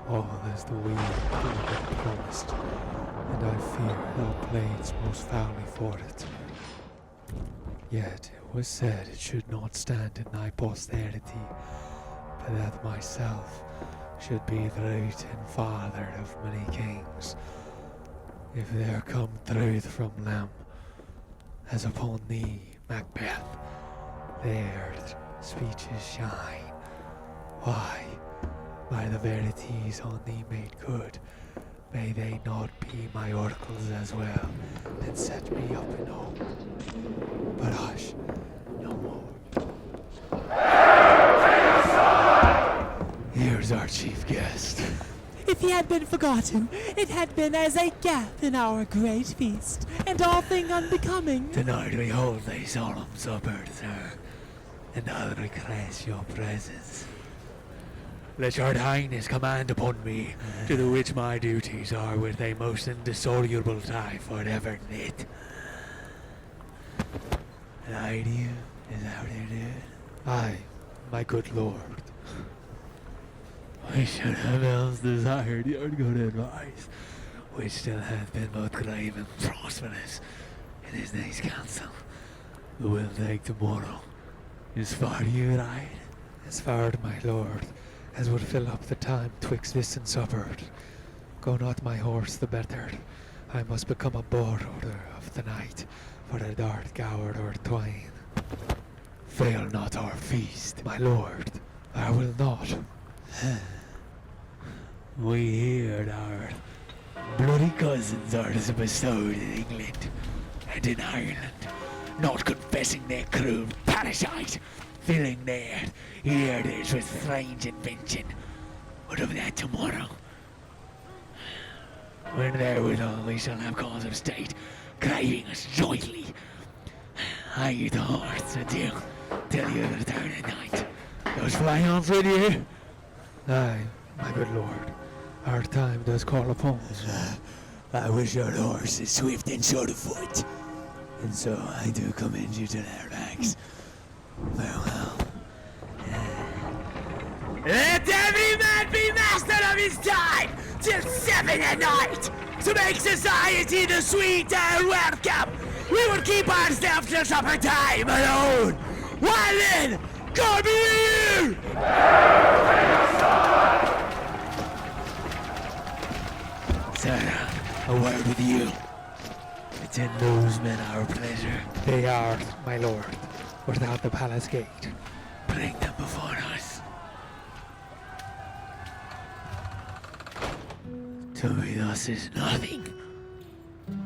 All is the weed that had been promised, and I fear thou playedst most foully for it. Yet it was said it should not stand in thy posterity, but that myself should be the root and father of many kings. If there come truth from them, as upon thee, Macbeth, there speeches shine. Why, by the verities on thee made good, may they not be my oracles as well, and set me up in hope. But hush, no more. Here's our chief guest. If he had been forgotten, it had been as a gap in our great feast, and all thing unbecoming. Tonight we hold thy solemn supper, sir, and I'll request your presence. Let your highness command upon me, to the which my duties are with a most indissoluble tie forever knit. Aye, do you? Is that what you're doing? Aye, my good lord. We should have else desired your good advice, which still hath been both grave and prosperous in his day's counsel. But we'll take tomorrow. As far do you ride? As far, my lord, as would fill up the time twixt this and supper. Go not my horse the better. I must become a border of the night, for a dart gourd or twain. Fail not our feast, my lord. I will not. We hear our bloody cousins are bestowed in England and in Ireland, not confessing their cruel parasite, filling their ears with strange invention. But of that tomorrow. When therewithal we shall have cause of state, craving us jointly. I the horse, adieu, till you return at night. Those fly-ons with you? Aye, my good lord. Our time does call upon us. I wish your horse is swift and sure of foot, and so I do commend you to their backs. Farewell. Let every man be master of his time till 7 at night, to make society the sweeter welcome. We will keep ourselves till supper time alone. While then, God be with you! Sir, a word with you. Attend those men our pleasure. They are, my lord, without the palace gate. Bring them before us. To be thus is nothing,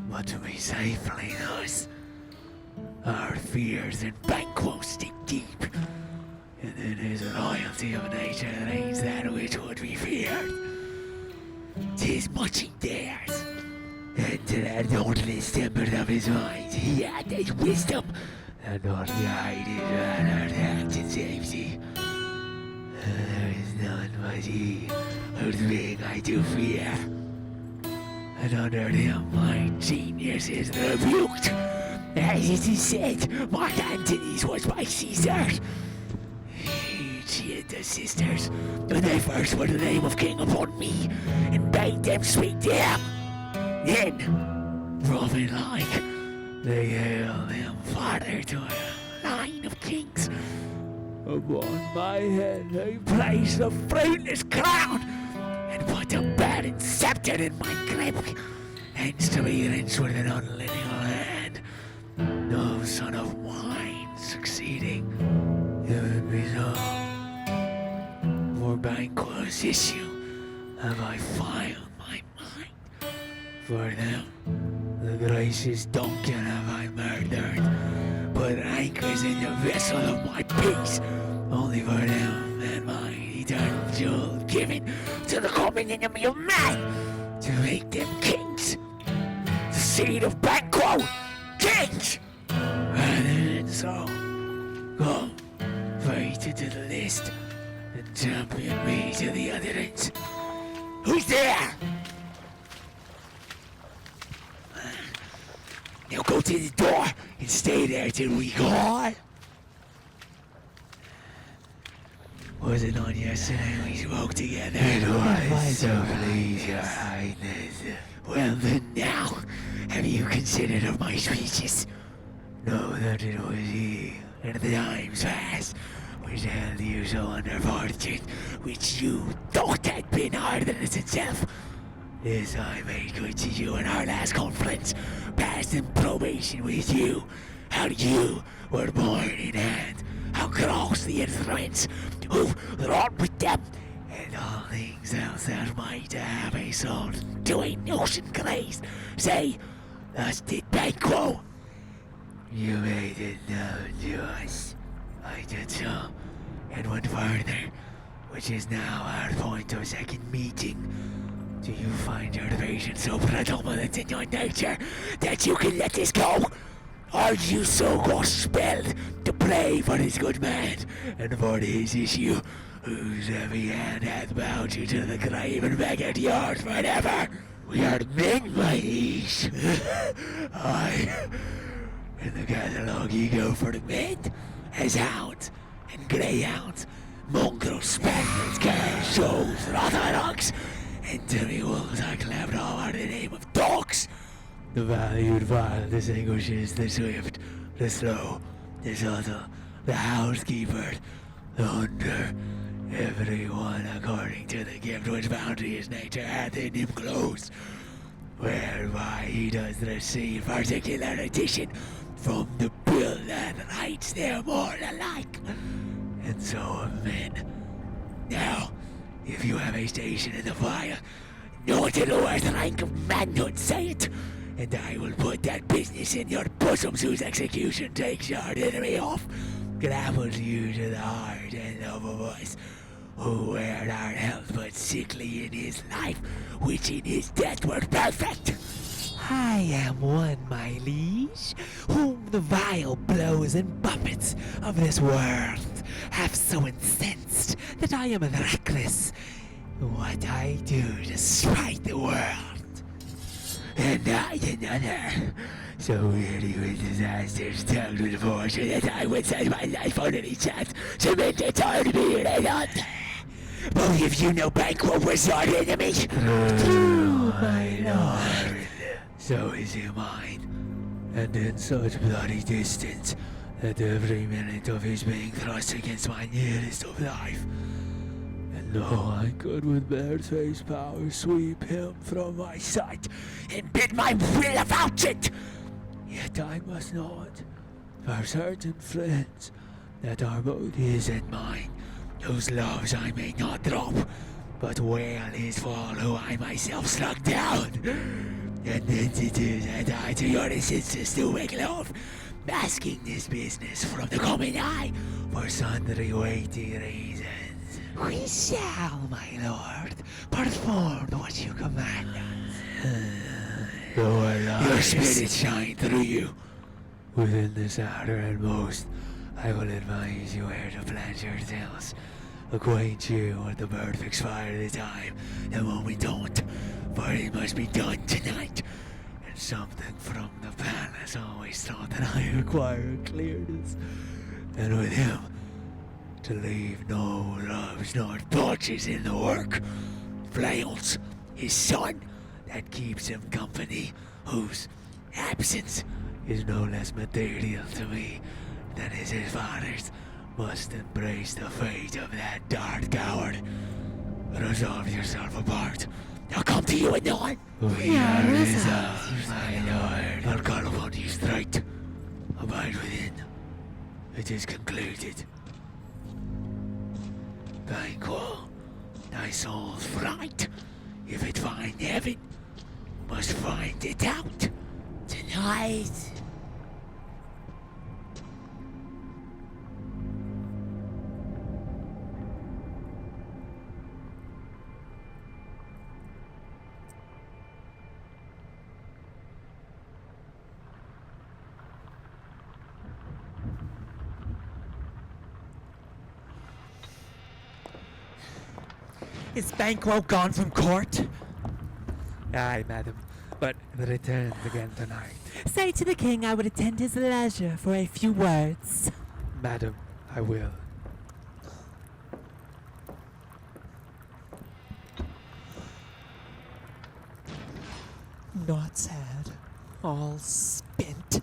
but to be safely thus. Our fears and banquos dig deep, and in his royalty of nature reigns that which would be feared. 'Tis much he dares, and to that dauntless temper of his mind he added wisdom, and not guided rather act in safety. There is none but he, whose being I do fear, and under him my genius is rebuked. As it is said, Mark Antony's was by Caesar. He cheated the sisters, when they first put the name of king upon me, and bade them speak to him. Then, prophet-like, they hailed him father to a line of kings. Upon my head they placed a fruitless crown, and put a barren scepter in my grip, hence to be wrenched with an unlineal hand. No son of mine succeeding, it would be so. For Banquo's issue have I filed my mind. For them, the gracious Duncan have I murdered, put anchors in the vessel of my peace, only for them and my eternal jewel given to the common enemy of man, to make them kings. The seed of Banquo, kings! Rather than so, go, fight to the list, and champion me to the utterance. Who's there? Now go to the door and stay there till we call. Was it not yesterday we spoke together? It was, so please, your highness. Well then now, have you considered of my speeches? Know that it was he, and the times past, which held you so under fortune, which you thought had been hardness itself. This I made good to you in our last conference, passed in probation with you. How you were born in hand, how cross the instruments, who wrought with them, and all things else that might have a soul to a notion glazed. Say, thus did Banquo. You made it known to us. I did so, and went further, which is now our point of second meeting. Do you find your patience so predominant in your nature that you can let this go? Are you so gospelled to play for this good man and for his issue, whose heavy hand hath bowed you to the grave and begged yours forever? We are men, my liege. Aye. In the catalogue you go for the men, as hounds and greyhounds, mongrel spaniels, girls, shows, rotterdogs, and demi-wolves are clapped all under the name of dogs. The valued vile distinguishes the swift, the slow, the subtle, the housekeeper, the hunter, every one according to the gift which bounteous nature hath in him closed, whereby he does receive particular addition from the bill that writes them all alike, and so of men. Now, if you have a station in the fire, know to the worst rank of manhood, say it, and I will put that business in your bosoms whose execution takes your enemy off, grapples you to the heart and love of us, who were our health but sickly in his life, which in his death were perfect. I am one, my liege, whom the vile blows and buffets of this world have so incensed that I am reckless what I do to spite the world. And I another, so weary with disasters, tugged with fortune, that I would set my life on any chance to make it hard to be laid on. Believe you no Banquo was our enemy? True, my lord. So is he mine, and in such bloody distance that every minute of his being thrust against my nearest of life. And though I could with bare-faced power sweep him from my sight and bid my will avouch it, yet I must not, for certain friends that are both his and mine, whose loves I may not drop, but wail his fall who I myself slug down. And thence it is that I to your insistence do make love, masking this business from the common eye for sundry weighty reasons. We shall, my lord, perform what you command us. Your spirit shine through you. Within this hour and most, I will advise you where to plant your tales, acquaint you with the perfect fire of the time, the moment don't, for it must be done tonight. And something from the palace always thought that I require clearness, and with him, to leave no loves nor torches in the work. Flails, his son, that keeps him company, whose absence is no less material to me than is his father's, must embrace the fate of that dark coward. Resolve yourself apart. I'll come to you anon. We are resolved, my lord. I'll call upon you straight. Abide within. It is concluded. Banquo, thy soul's fright, if it find heaven, must find it out tonight. Is Banquo gone from court? Aye, madam, but returns again tonight. Say to the king I would attend his leisure for a few words. Madam, I will. not sad, all spent.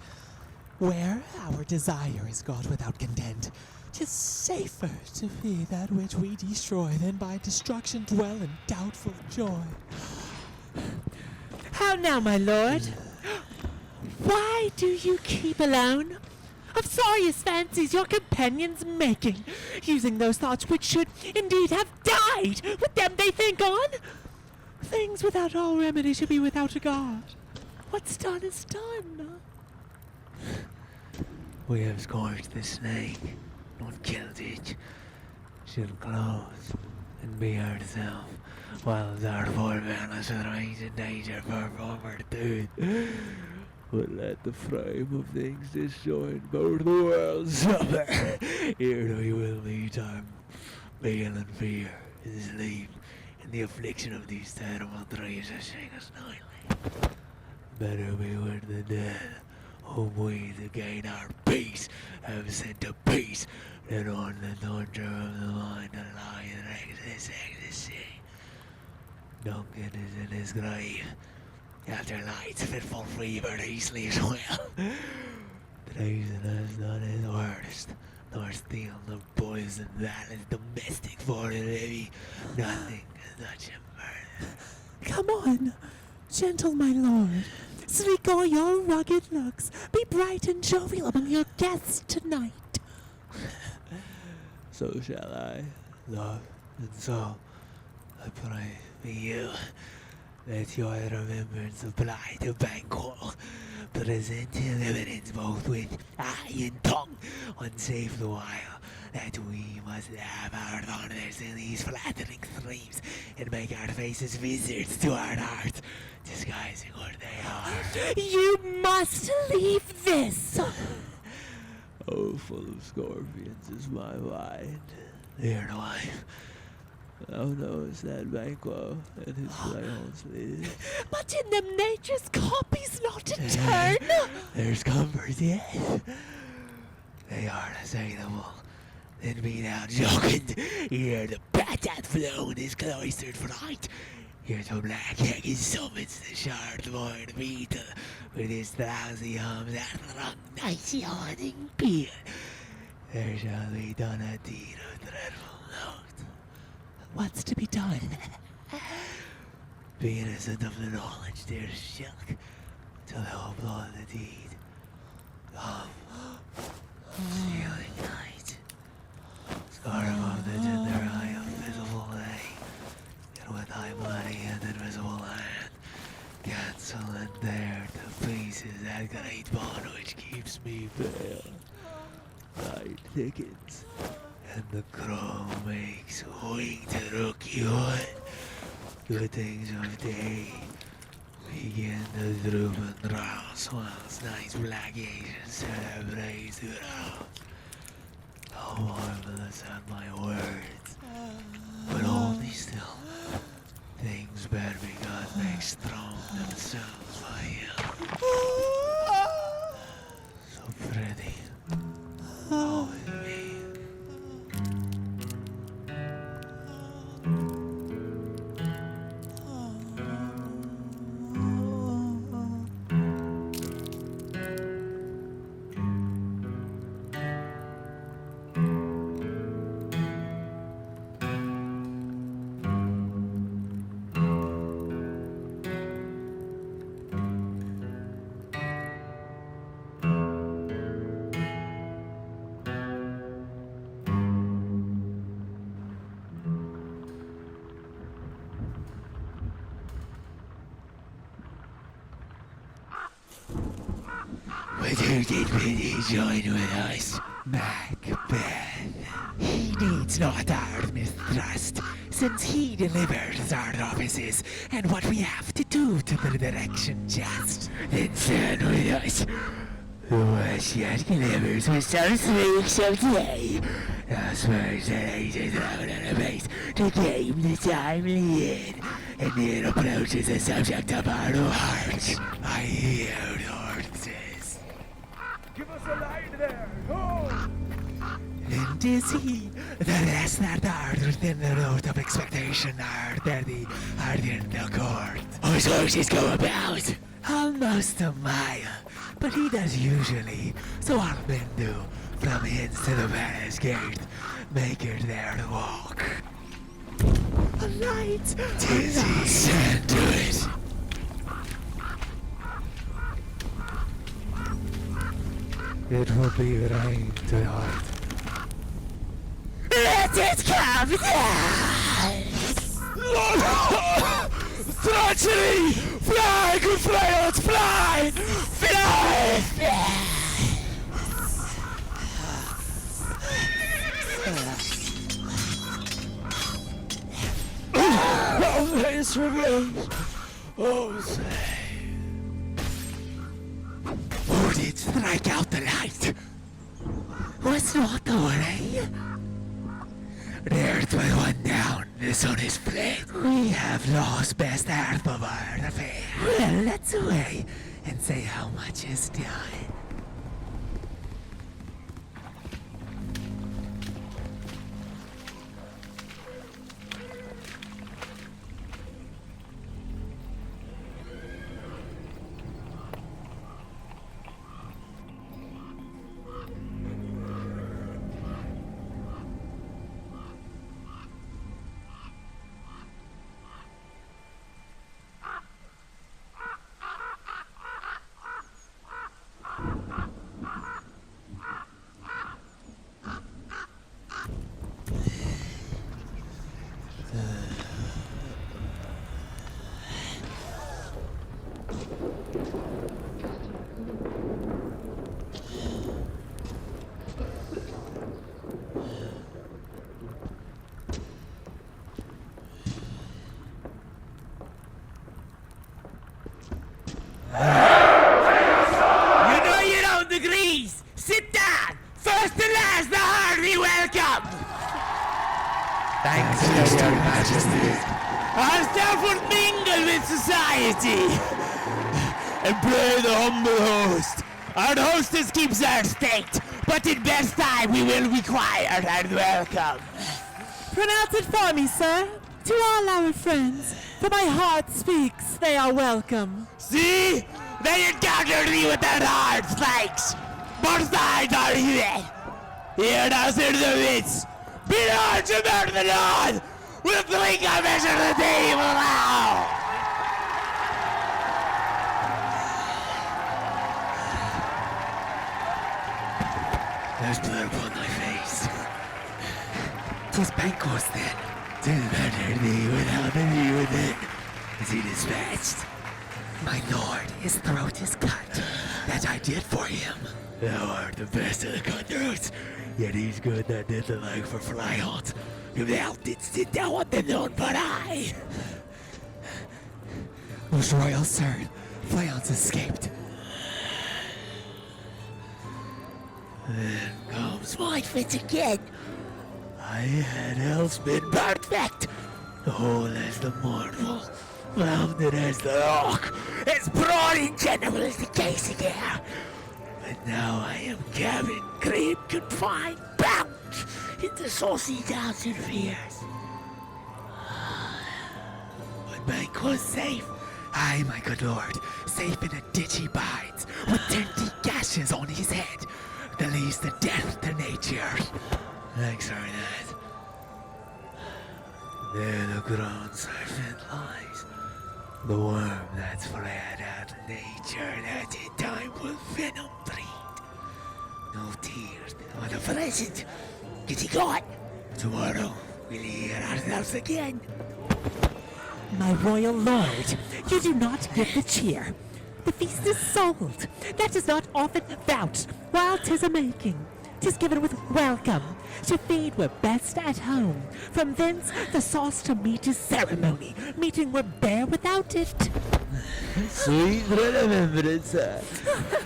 Where our desire is got without content, 'tis safer to be that which we destroy than by destruction dwell in doubtful joy. How now, my lord? Why do you keep alone? Of sorriest fancies your companions making, using those thoughts which should indeed have died, with them they think on. Things without all remedy should be without regard. What's done is done. We have scorched the snake, not killed it. She'll close and be herself, while our forebears rise in danger for former deed. But let the frame of things disjoined both the worlds suffer. Here we will meet our bale and fear in sleep, and the affliction of these terrible dreams shall shake us nightly. Better be with the dead, whom we to gain our peace have sent to peace, than on the torture of the mind to lie in ecstasy. Duncan is in his grave. After night's fitful fever he sleeps well. Treason has done his worst, nor steal nor poison that is domestic for the levy. Nothing can touch him further. Come on, gentle my lord. Sleek all your rugged looks. Be bright and jovial among your guests tonight. So shall I, love, and so I pray for you. Let your remembrance apply to Banquo. Present him evidence both with eye and tongue, unsafe the while, that we must have our honors in these flattering streams, and make our faces visitors to our hearts, disguising what they are. You must leave this! Oh, full of scorpions is my mind, dear wife. Thou knowest that Banquo and his clayons live. But in them nature's copies not to turn! There's comfort yet. They are assailable. Then be thou jocund. Here the bat hath flown his cloistered fright. Here to black Haggis summons the shard void beetle, with his drowsy hums and throng nice yawning peal. There shall be done a deed of dreadful note. What's to be done? Be innocent of the knowledge, dear Shilk, till thou applaud the deed. Come, stealing night, scarf of the tender eye of visible day, and with thy bloody and invisible hand, cancel and tear to pieces that great bond which keeps me pale. Night thickens, and the crow makes wing to rookie wood. Good things of day begin to droop and drowse, whilst night's black agents celebrate throughout. How marvelous are my words, but only still. Things bad begun make strong themselves by you. So pretty, always me. But who did bid he join with us? Macbeth. He needs not our mistrust, since he delivers our offices and what we have to do to the direction just. Then stand with us. The West yet delivers with some streaks of day. The Spurs and ages out on a base to game the timely in, and it approaches the subject of our hearts. I hear horses. Give us a light there! Ho! And is he the rest that are within the road of expectation are there the ardent the court? His horses go about almost a mile, but he does usually, so our men do, from hence to the palace gate, make it there to walk. A light! Tis he sent to it. It will be rain tonight. Let it come down! Treachery! Fly, good flyers, fly! Fly! Oh, his revenge! Oh, say. Who did strike out the light? Was not the way? There's but one down, the sun is fled. We have lost best half of our affair. Well, let's away and say how much is done. You know your own degrees! Sit down! First and last, a hearty welcome! Thanks, Your Majesty. Our staff will mingle with society and play the humble host. Our hostess keeps our state, but in best time we will require and welcome. Pronounce it for me, sir. To all our friends, for my heart speaks, they are welcome. See? They encountered me with their hearts, thanks. Both sides are here. Here now in the midst. Be large and better than none. We'll drink our measure the table now. There's blood upon thy face. 'Twas Banquo's then. Didn't matter thee without the thee within. Is he dispatched? My lord, his throat is cut. That I did for him. Thou art the best of the cutthroats. Yet he's good that did the like for fly hunt. If thou didst sit down on the none but I. Most royal sir, Flyons escaped. Then comes my fit again. I had else been perfect. Whole as the mournful, rounded as the rock, as broad in general as the case again. But now I am cabin, cramped, confined, bound into saucy doubts and fears. But Bank was safe. Aye, my good lord, safe in a ditch he bides, with 10 deep gashes on his head. The least the death to nature. Thanks for that. There the ground serpent lies. The worm that's fled out of nature that in time will venom breed. No tears for the present. Get he gone. Tomorrow we'll hear ourselves again. My royal lord, you do not give the cheer. The feast is sold. That is not often vouched while 'tis a making. 'Tis given with welcome. To feed we're best at home. From thence the sauce to meat is ceremony. Meeting were bare without it. Sweet remembrance, sir.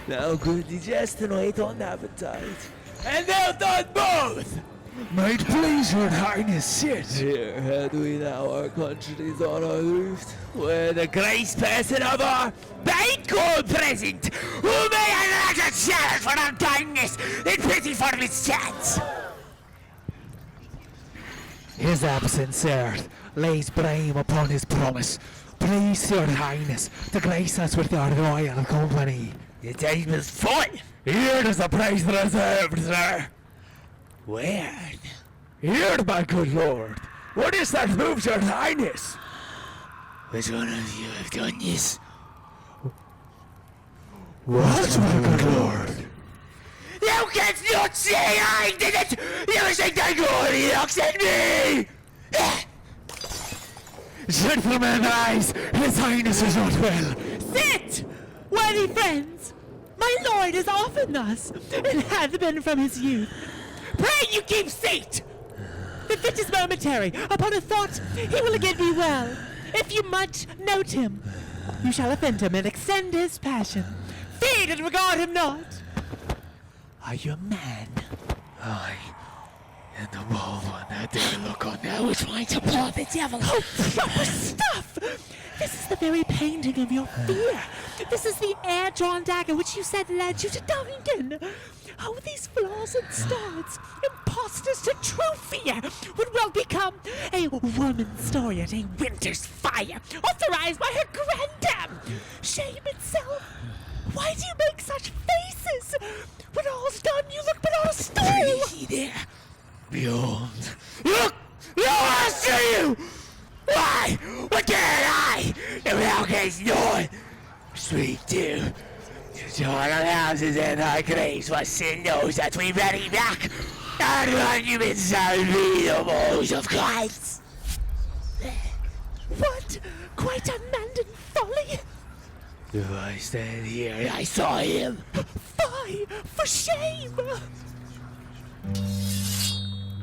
Now good digest and wait on appetite. And they'll done both. Might please your highness sit. Here had we now our countries on our roof, where the grace person of our banquet present, who may I not a challenge for our kindness in pity for mischance. His absence, sir. lays blame upon his promise. Please, your highness, to grace us with your royal company. Your time is full. Here is the place reserved, sir. Where? Here, my good lord. What is that moves your highness? Which one of you have done this? What, my good lord? You can not say I did it! You think the glory looks at me! Gentlemen, rise! His highness is not well. Sit, worthy friends. My lord is often thus, and hath been from his youth. Pray you keep seat. The fit is momentary. Upon a thought, he will again be well. If you much note him, you shall offend him and extend his passion. Feed and regard him not. Are you a man? Aye. And the bold one that they look on now is trying to Oh, the devil! Oh, proper stuff! This is the very painting of your fear. This is the air-drawn dagger which you said led you to Duncan. Oh, these flaws and starts, imposters to true fear, would well become a woman's story at a winter's fire, authorized by her granddam. Shame itself. Why do you make such faces? When all's done, you look but on a stool. See there? Behold. Look! I see you! Why? What can I? The milk is known. Speak to. To all the houses in thy grace, for sin knows that we ready back. And monuments shall be the woes of Christ. What? Quite unmanned folly? Do I stand here? I saw him. Fie, for shame!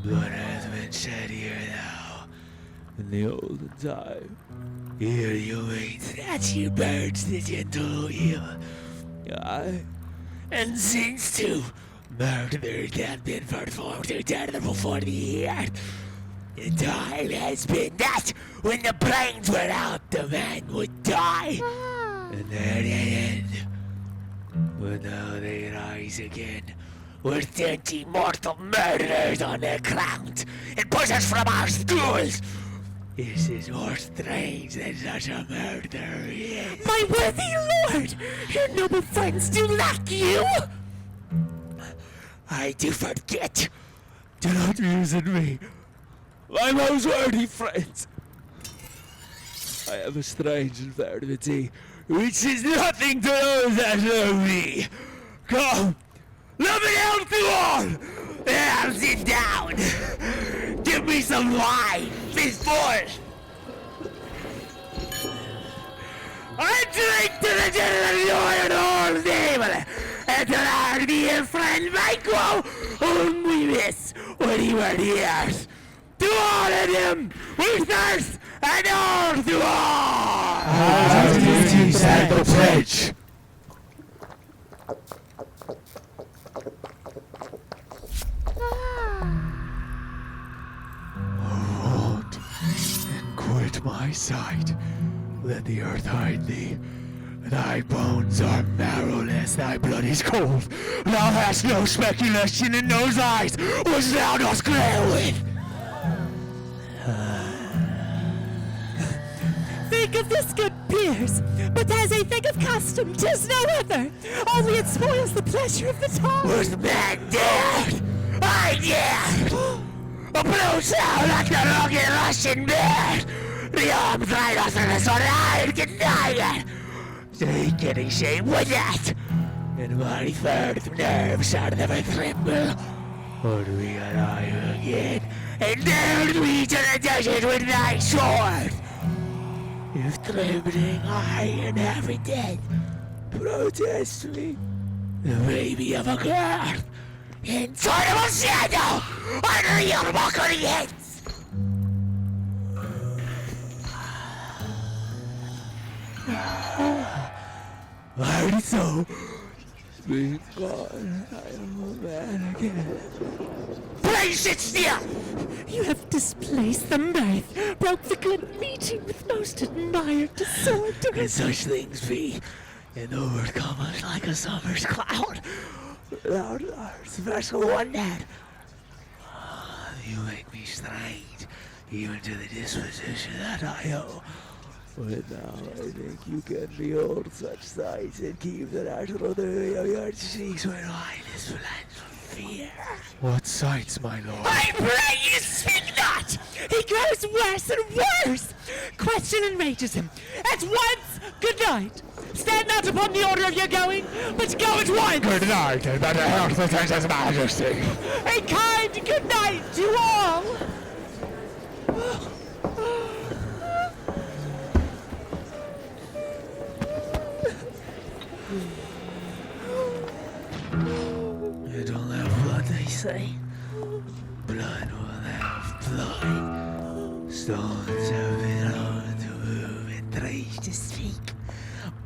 Blood has been shed here now. In the olden time. Here you wait that you birds the gentle him. Aye. And since too, murder that been performed to death before the earth. The time has been that when the brains were out, the man would die. And there they end. But now they rise again. With 30 mortal murderers on their crowns and push us from our stools. This is more strange than such a murder is. My worthy lord! Your noble friends do lack you! I do forget. Do not reason me. My most worthy friends. I have a strange infirmity, which is nothing to those that know me. Come, let me help you all. Now sit down. Give me some wine, fistful. I drink to the general joy of the whole table, and to our dear friend Michael, whom we miss when he were here. To all of them, we thirst, and all to all! Our duties and the pledge. Hold and quit my sight. Let the earth hide thee. Thy bones are marrowless, thy blood is cold. Thou hast no speculation in those eyes which thou dost glare with. Think of this, good peers, but as a thing of custom, 'tis no other. Only it spoils the pleasure of the time. Was the man dead? I dared! A blue sound like the rugged Russian bear! The arms right off of us on iron can deny it! They getting shame with that! And my third nerves shall never tremble! But we arrive again, and dared we to the desert with thy sword! If trembling I and every dead, protest me, the baby of a girl, intolerable shadow under your mockery heads! Already so. Speak God, I am a man again. Please sit still! You have displaced the mirth, broke the good meeting with most admired disorder. Can such things be? And overcome us like a summer's cloud, without our special wonder. You make me strange. even to the disposition that I owe. But now I think you can behold such sights and keep the natural doing of your cheeks when mine is flanked with fear. What sights, my lord? I pray you speak not! He grows worse and worse! Question enrages him. At once, good night. Stand not upon the order of your going, but go at once! Good night, and better health attend his majesty. A kind good night to all! It'll have blood, they say. Blood will have blood. Stones have been known to move and trees to speak.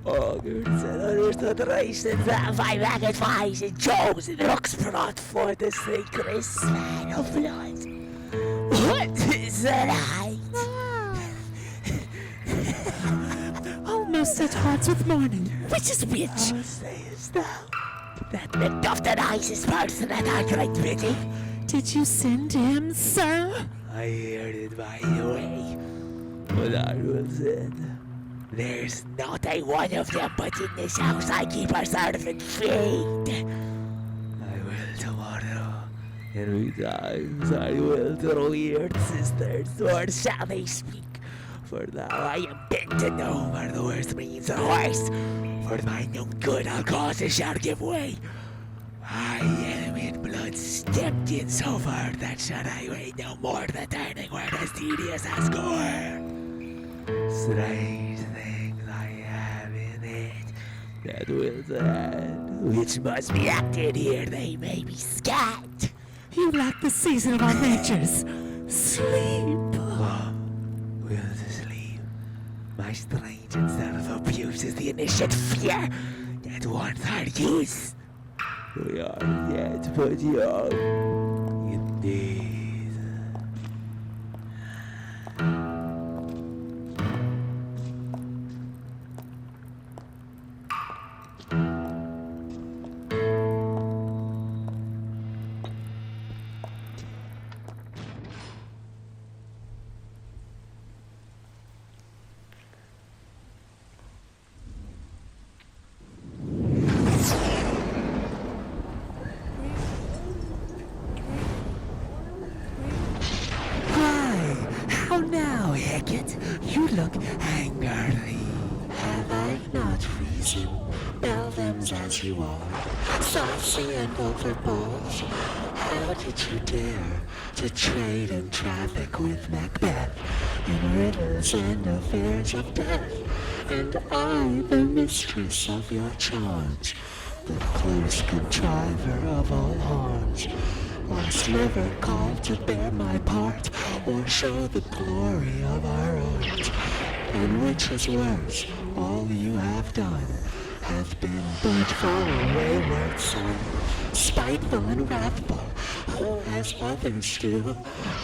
Augurs and others to trace and that by magnifies and shows and looks brought forth the sacred span of blood. What is the light? Almost at odds with morning. Which is which? How sayest thou? That Macbeth denies his person at our great bidding. Did you send him, sir? I heard it by the way, but I will send. There's not a one of them, but in this house I keep our servant feed. I will tomorrow, and betimes I will to the weird sisters, nor shall they speak. For now I am bent to know where the worst means a horse. For mine own good I'll cause it shall give way. I am in blood stepped in so far that should I wait no more the turning word as tedious as gore. Strange things I have in it that will end, which must be acted here they may be scant. You lack the season of our natures. Sleep. Will to sleep. My strange and self-abuse is the initiate fear that wants our use. We are yet but young, indeed. How now, Hickett? You look angry. Have I not reason? Bell them's as you are, saucy and overbold. How did you dare to trade and traffic with Macbeth in riddles and affairs of death? And I, the mistress of your charms, the close contriver of all harms, was never called to bear my part or show the glory of our art. And which is worse, all you have done hath been but for a wayward son, spiteful and wrathful, who as others do,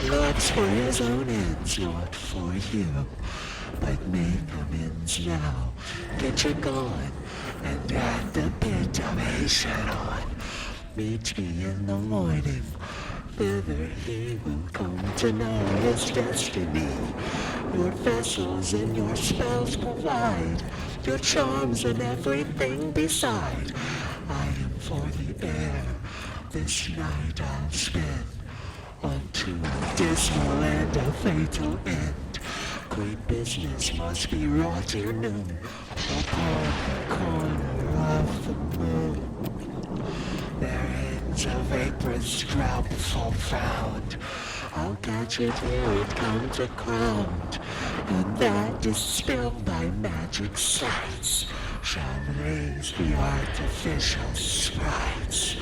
loves for his own ends, not for you. But make amends now, get you gone, and add the bit of hasten on. Meet me in the morning, thither he will come to know his destiny. Your vessels and your spells provide, your charms and everything beside. I am for the air, this night I'll spend, unto a dismal and a fatal end. Great business must be wrought ere noon, upon the corner of the moon. Their ends of vaporous drought full found, I'll catch it ere it comes crowned, and that dispelled by magic sights shall raise the artificial sprites,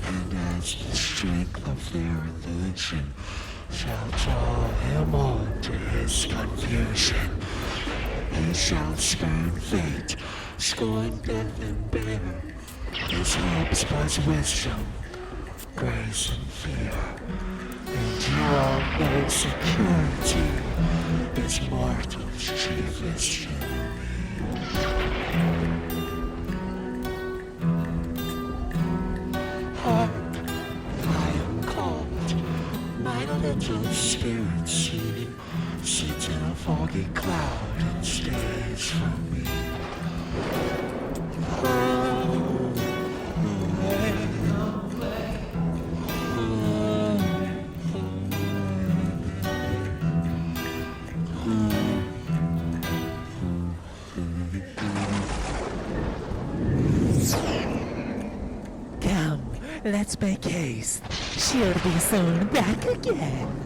and as the strength of their illusion shall draw him on to his confusion, he shall spurn fate, scorn death and bear his hopes buzz wisdom, grace and fear, and you all know security is mortal's chiefest enemy. Hark, I am called, my little spirit singing. foggy cloud and stays from me. Come, let's make haste. She'll be soon back again.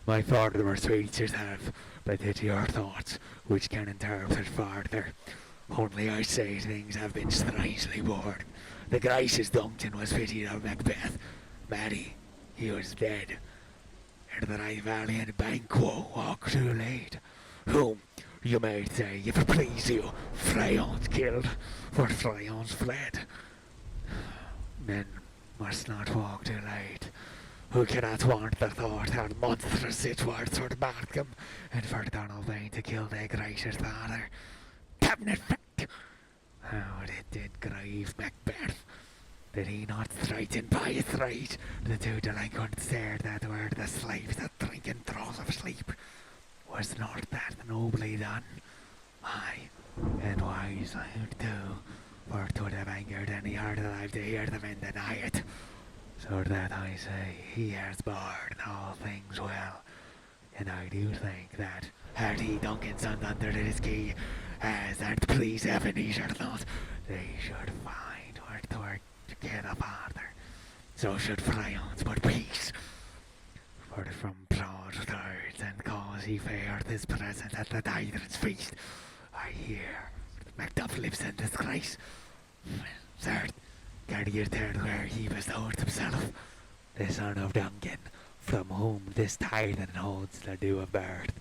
My further speeches have but to your thoughts, which can interpret farther. Only I say things have been strangely worded. The gracious Duncan was pitied of Macbeth. Matty, he was dead. And the right valiant Banquo walked too late, whom, you may say, if it please you, Freyons killed, for Freyons fled. Men must not walk too late. Who cannot want the thought how monstrous it was for Markham and for Donald Wayne to kill their gracious father? Cabinet fact! How it did grieve Macbeth. Did he not frighten by his rage the two delinquents there that were the slaves that drink in thralls of sleep? Was not that nobly done? Aye, and wisely too, for it would have angered any heart alive to hear the men deny it. So that I say, he has borne all things well, and I do think that, had he Duncan's son under his key, as and please heaven he should not, they should find what to work together farther. So should Freyons but peace. For from broad words and cause he fared his presence at the tyrant's feast, I hear that Macduff lives in disgrace. Sir, Carrier there where he bestowed himself, the son of Duncan, from whom this tyrant holds the due of birth,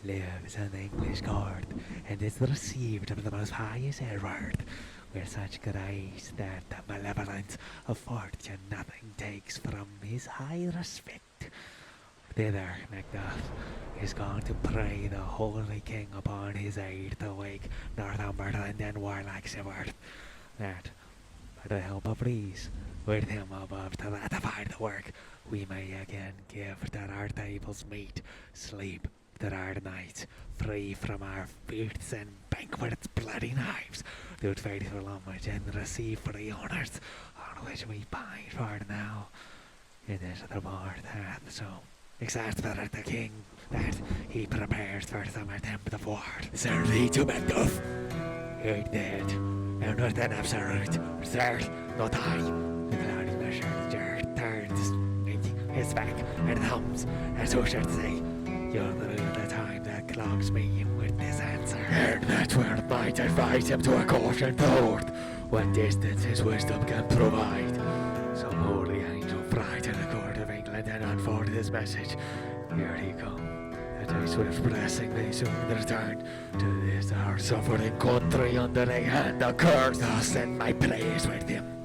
lives in the English court, and is received of the most pious Edward, with such grace that the malevolence of fortune nothing takes from his high respect. Thither Macduff is gone to pray the holy king upon his aid to wake Northumberland and warlike Siward, that by the help of these, with him above to ratify the work, we may again give that our tables meat, sleep that our nights, free from our feasts and banquets bloody knives, do faithful homage and receive free honours, on which we pine for now. It is the Lord hath so exasperate the king, that he prepares for some attempt of war. Certainly to Macduff, he did. And not an absolute, sir, not I. The cloudy measures your turns, his back, and hums, as who should say, you'll lose the time that clogs me with this answer. And that's where I might advise him to a caution thought, what distance his wisdom can provide. Some holy angel fly to the court of England and unfold his message. Here he comes. That a swift blessing may soon return to this our suffering country under a hand accursed. I'll send my place with him.